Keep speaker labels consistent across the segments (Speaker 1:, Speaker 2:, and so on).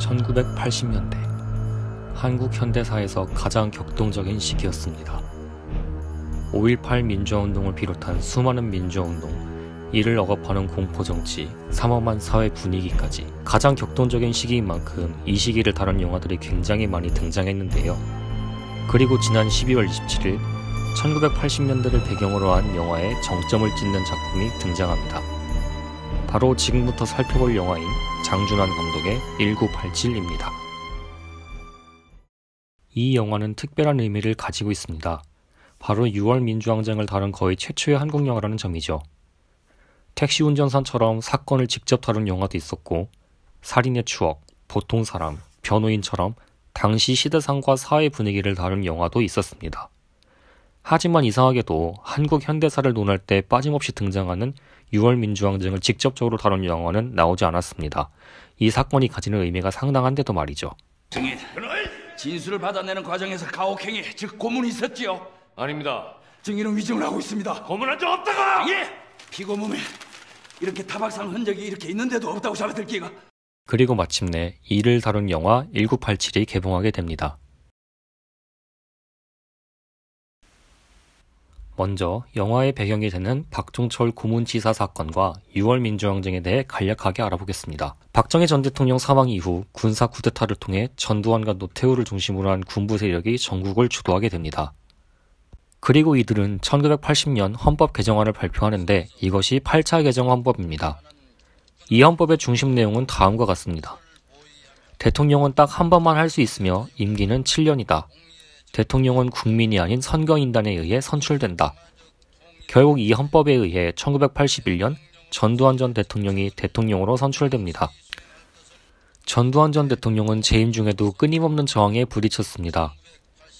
Speaker 1: 1980년대 한국 현대사에서 가장 격동적인 시기였습니다. 5.18 민주화운동을 비롯한 수많은 민주화운동, 이를 억압하는 공포정치, 삼엄한 사회 분위기까지 가장 격동적인 시기인 만큼 이 시기를 다룬 영화들이 굉장히 많이 등장했는데요. 그리고 지난 12월 27일 1980년대를 배경으로 한 영화에 정점을 찍는 작품이 등장합니다. 바로 지금부터 살펴볼 영화인 장준환 감독의 1987입니다. 이 영화는 특별한 의미를 가지고 있습니다. 바로 6월 민주항쟁을 다룬 거의 최초의 한국 영화라는 점이죠. 택시 운전사처럼 사건을 직접 다룬 영화도 있었고, 살인의 추억, 보통 사람, 변호인처럼 당시 시대상과 사회 분위기를 다룬 영화도 있었습니다. 하지만 이상하게도 한국 현대사를 논할 때 빠짐없이 등장하는 6월 민주항쟁을 직접적으로 다룬 영화는 나오지 않았습니다. 이 사건이 가지는 의미가 상당한데도 말이죠.
Speaker 2: 증인, 진술을 받아내는 과정에서 가혹행위, 즉 고문이 있었지요?
Speaker 3: 아닙니다.
Speaker 2: 증인은 위증을 하고 있습니다.
Speaker 3: 고문한 적 없다고!
Speaker 2: 예! 피고 몸에 이렇게 타박상 흔적이 이렇게 있는데도 없다고 잡아들 기가.
Speaker 1: 그리고 마침내 이를 다룬 영화 1987이 개봉하게 됩니다. 먼저 영화의 배경이 되는 박종철 고문치사 사건과 6월 민주항쟁에 대해 간략하게 알아보겠습니다. 박정희 전 대통령 사망 이후 군사 쿠데타를 통해 전두환과 노태우를 중심으로 한 군부 세력이 전국을 주도하게 됩니다. 그리고 이들은 1980년 헌법 개정안을 발표하는데 이것이 8차 개정 헌법입니다. 이 헌법의 중심 내용은 다음과 같습니다. 대통령은 딱 한 번만 할 수 있으며 임기는 7년이다. 대통령은 국민이 아닌 선거인단에 의해 선출된다. 결국 이 헌법에 의해 1981년 전두환 전 대통령이 대통령으로 선출됩니다. 전두환 전 대통령은 재임 중에도 끊임없는 저항에 부딪혔습니다.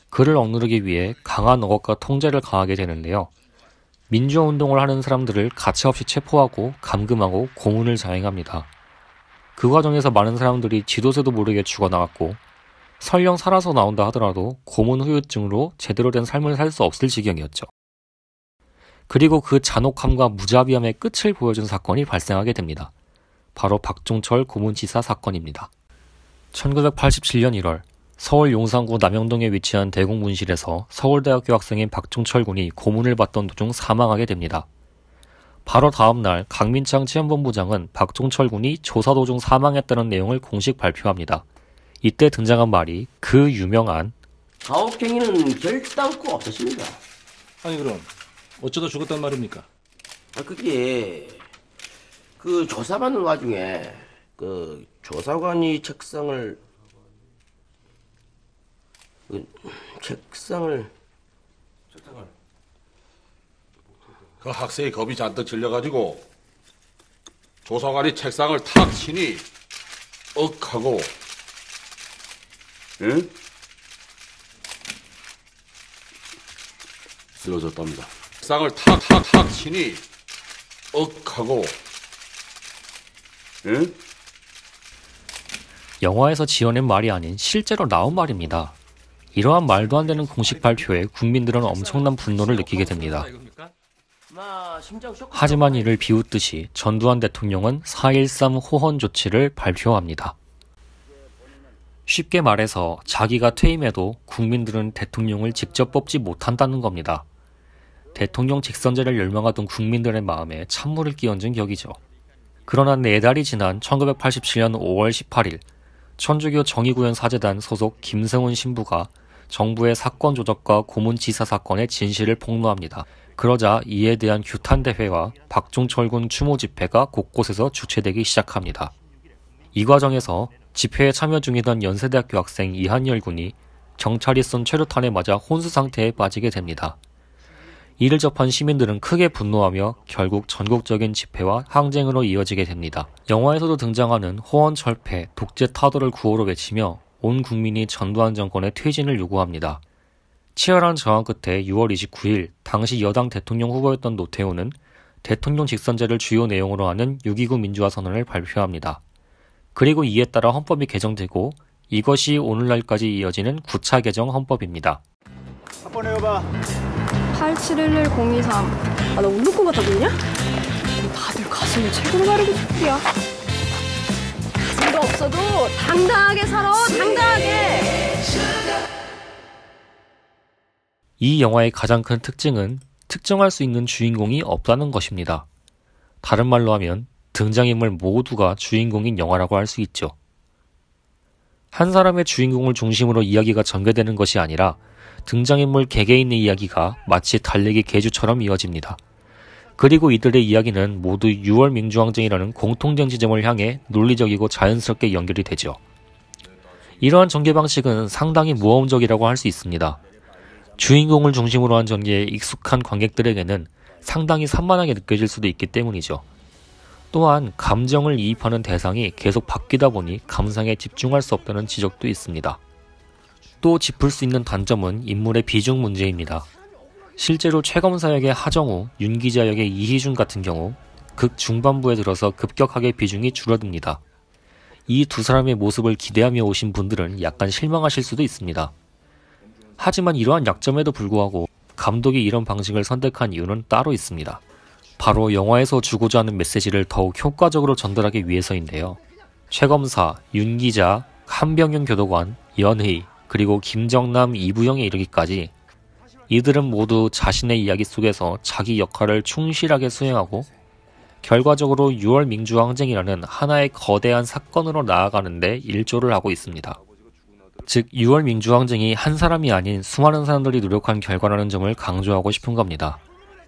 Speaker 1: 그를 억누르기 위해 강한 억압과 통제를 가하게 되는데요. 민주화운동을 하는 사람들을 가차없이 체포하고 감금하고 고문을 자행합니다. 그 과정에서 많은 사람들이 지도새도 모르게 죽어나갔고 설령 살아서 나온다 하더라도 고문 후유증으로 제대로 된 삶을 살 수 없을 지경이었죠. 그리고 그 잔혹함과 무자비함의 끝을 보여준 사건이 발생하게 됩니다. 바로 박종철 고문치사 사건입니다. 1987년 1월 서울 용산구 남영동에 위치한 대공문실에서 서울대학교 학생인 박종철 군이 고문을 받던 도중 사망하게 됩니다. 바로 다음날 강민창 치안본부장은 박종철 군이 조사 도중 사망했다는 내용을 공식 발표합니다. 이때 등장한 말이 그 유명한
Speaker 4: 가혹행위는 결단코 없었습니다.
Speaker 3: 아니 그럼 어쩌다 죽었단 말입니까?
Speaker 4: 그게 그 조사받는 와중에 그 조사관이 책상을
Speaker 5: 그 학생이 겁이 잔뜩 질려가지고 조사관이 책상을 탁 치니 하고
Speaker 4: 응? 쓰러졌답니다.
Speaker 5: 책상을 탁 치니 하고
Speaker 4: 응?
Speaker 1: 영화에서 지어낸 말이 아닌 실제로 나온 말입니다. 이러한 말도 안 되는 공식 발표에 국민들은 엄청난 분노를 느끼게 됩니다. 하지만 이를 비웃듯이 전두환 대통령은 4.13 호헌 조치를 발표합니다. 쉽게 말해서 자기가 퇴임해도 국민들은 대통령을 직접 뽑지 못한다는 겁니다. 대통령 직선제를 열망하던 국민들의 마음에 찬물을 끼얹은 격이죠. 그러나 4달이 지난 1987년 5월 18일 천주교 정의구현 사재단 소속 김성훈 신부가 정부의 사건 조작과 고문치사 사건의 진실을 폭로합니다. 그러자 이에 대한 규탄 대회와 박종철 군 추모 집회가 곳곳에서 주최되기 시작합니다. 이 과정에서 집회에 참여 중이던 연세대학교 학생 이한열 군이 경찰이 쏜 최루탄에 맞아 혼수 상태에 빠지게 됩니다. 이를 접한 시민들은 크게 분노하며 결국 전국적인 집회와 항쟁으로 이어지게 됩니다. 영화에서도 등장하는 호헌 철폐, 독재 타도를 구호로 외치며 온 국민이 전두환 정권의 퇴진을 요구합니다. 치열한 저항 끝에 6월 29일 당시 여당 대통령 후보였던 노태우는 대통령 직선제를 주요 내용으로 하는 6.29 민주화 선언을 발표합니다. 그리고 이에 따라 헌법이 개정되고 이것이 오늘날까지 이어지는 9차 개정 헌법입니다.
Speaker 6: 한번 해봐.
Speaker 7: 8711-023. 아, 나 웃는 거 같다 보이냐? 다들 가슴을 책으로 가리고 싶이야. 가슴 돈도 없어도 당당하게 살아, 당당하게.
Speaker 1: 이 영화의 가장 큰 특징은 특정할 수 있는 주인공이 없다는 것입니다. 다른 말로 하면 등장인물 모두가 주인공인 영화라고 할 수 있죠. 한 사람의 주인공을 중심으로 이야기가 전개되는 것이 아니라 등장인물 개개인의 이야기가 마치 달리기 계주처럼 이어집니다. 그리고 이들의 이야기는 모두 6월 민주항쟁이라는 공통된 지점을 향해 논리적이고 자연스럽게 연결이 되죠. 이러한 전개 방식은 상당히 모험적이라고 할 수 있습니다. 주인공을 중심으로 한 전개에 익숙한 관객들에게는 상당히 산만하게 느껴질 수도 있기 때문이죠. 또한 감정을 이입하는 대상이 계속 바뀌다 보니 감상에 집중할 수 없다는 지적도 있습니다. 또 짚을 수 있는 단점은 인물의 비중 문제입니다. 실제로 최검사 역의 하정우, 윤기자 역의 이희준 같은 경우 극 중반부에 들어서 급격하게 비중이 줄어듭니다. 이 두 사람의 모습을 기대하며 오신 분들은 약간 실망하실 수도 있습니다. 하지만 이러한 약점에도 불구하고 감독이 이런 방식을 선택한 이유는 따로 있습니다. 바로 영화에서 주고자 하는 메시지를 더욱 효과적으로 전달하기 위해서인데요. 최검사, 윤기자, 한병현 교도관, 연희, 그리고 김정남, 이부영에 이르기까지 이들은 모두 자신의 이야기 속에서 자기 역할을 충실하게 수행하고 결과적으로 6월 민주항쟁이라는 하나의 거대한 사건으로 나아가는데 일조를 하고 있습니다. 즉 6월 민주항쟁이 한 사람이 아닌 수많은 사람들이 노력한 결과라는 점을 강조하고 싶은 겁니다.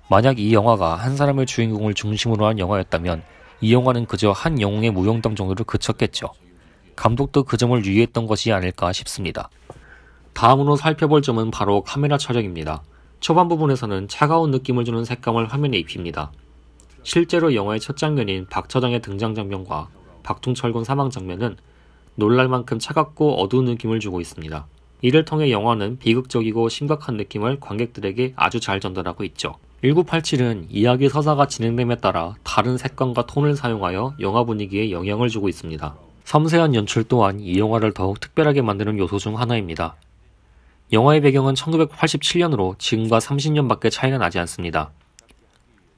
Speaker 1: 만약 이 영화가 한 사람의 주인공을 중심으로 한 영화였다면 이 영화는 그저 한 영웅의 무용담 정도로 그쳤겠죠. 감독도 그 점을 유의했던 것이 아닐까 싶습니다. 다음으로 살펴볼 점은 바로 카메라 촬영입니다. 초반 부분에서는 차가운 느낌을 주는 색감을 화면에 입힙니다. 실제로 영화의 첫 장면인 박처장의 등장 장면과 박종철군 사망 장면은 놀랄 만큼 차갑고 어두운 느낌을 주고 있습니다. 이를 통해 영화는 비극적이고 심각한 느낌을 관객들에게 아주 잘 전달하고 있죠. 1987은 이야기 서사가 진행됨에 따라 다른 색감과 톤을 사용하여 영화 분위기에 영향을 주고 있습니다. 섬세한 연출 또한 이 영화를 더욱 특별하게 만드는 요소 중 하나입니다. 영화의 배경은 1987년으로 지금과 30년밖에 차이가 나지 않습니다.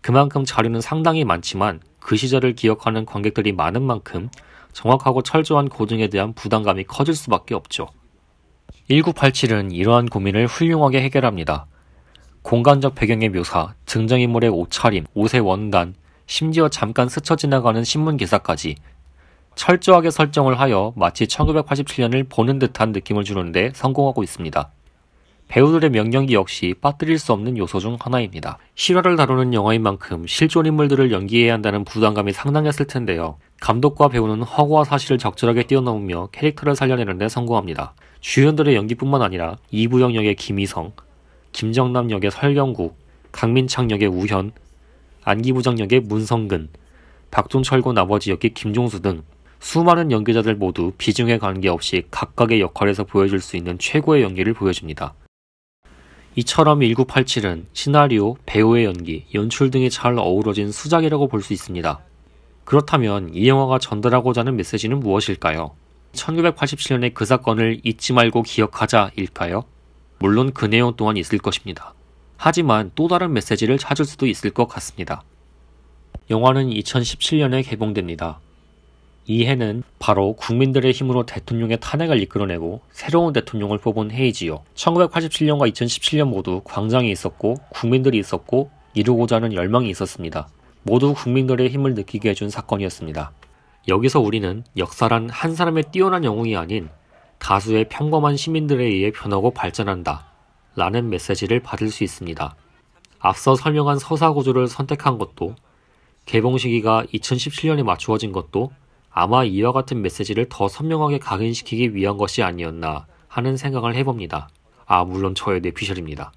Speaker 1: 그만큼 자료는 상당히 많지만 그 시절을 기억하는 관객들이 많은 만큼 정확하고 철저한 고증에 대한 부담감이 커질 수밖에 없죠. 1987은 이러한 고민을 훌륭하게 해결합니다. 공간적 배경의 묘사, 등장인물의 옷차림, 옷의 원단, 심지어 잠깐 스쳐 지나가는 신문기사까지 철저하게 설정을 하여 마치 1987년을 보는 듯한 느낌을 주는데 성공하고 있습니다. 배우들의 명연기 역시 빠뜨릴 수 없는 요소 중 하나입니다. 실화를 다루는 영화인 만큼 실존 인물들을 연기해야 한다는 부담감이 상당했을 텐데요. 감독과 배우는 허구와 사실을 적절하게 뛰어넘으며 캐릭터를 살려내는 데 성공합니다. 주연들의 연기뿐만 아니라 이부영 역의 김희성, 김정남 역의 설경국, 강민창 역의 우현, 안기부장 역의 문성근, 박종철군 아버지 역의 김종수 등 수많은 연기자들 모두 비중에 관계없이 각각의 역할에서 보여줄 수 있는 최고의 연기를 보여줍니다. 이처럼 1987은 시나리오, 배우의 연기, 연출 등이 잘 어우러진 수작이라고 볼 수 있습니다. 그렇다면 이 영화가 전달하고자 하는 메시지는 무엇일까요? 1987년의 그 사건을 잊지 말고 기억하자 일까요? 물론 그 내용 또한 있을 것입니다. 하지만 또 다른 메시지를 찾을 수도 있을 것 같습니다. 영화는 2017년에 개봉됩니다. 이 해는 바로 국민들의 힘으로 대통령의 탄핵을 이끌어내고 새로운 대통령을 뽑은 해이지요. 1987년과 2017년 모두 광장이 있었고 국민들이 있었고 이루고자 하는 열망이 있었습니다. 모두 국민들의 힘을 느끼게 해준 사건이었습니다. 여기서 우리는 역사란 한 사람의 뛰어난 영웅이 아닌 다수의 평범한 시민들에 의해 변하고 발전한다 라는 메시지를 받을 수 있습니다. 앞서 설명한 서사 구조를 선택한 것도 개봉 시기가 2017년에 맞추어진 것도 아마 이와 같은 메시지를 더 선명하게 각인시키기 위한 것이 아니었나 하는 생각을 해봅니다. 물론 저의 뇌피셜입니다.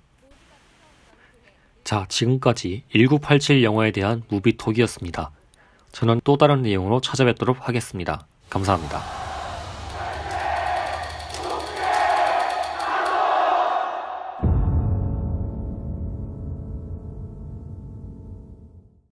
Speaker 1: 자, 지금까지 1987 영화에 대한 무비톡이었습니다. 저는 또 다른 내용으로 찾아뵙도록 하겠습니다. 감사합니다.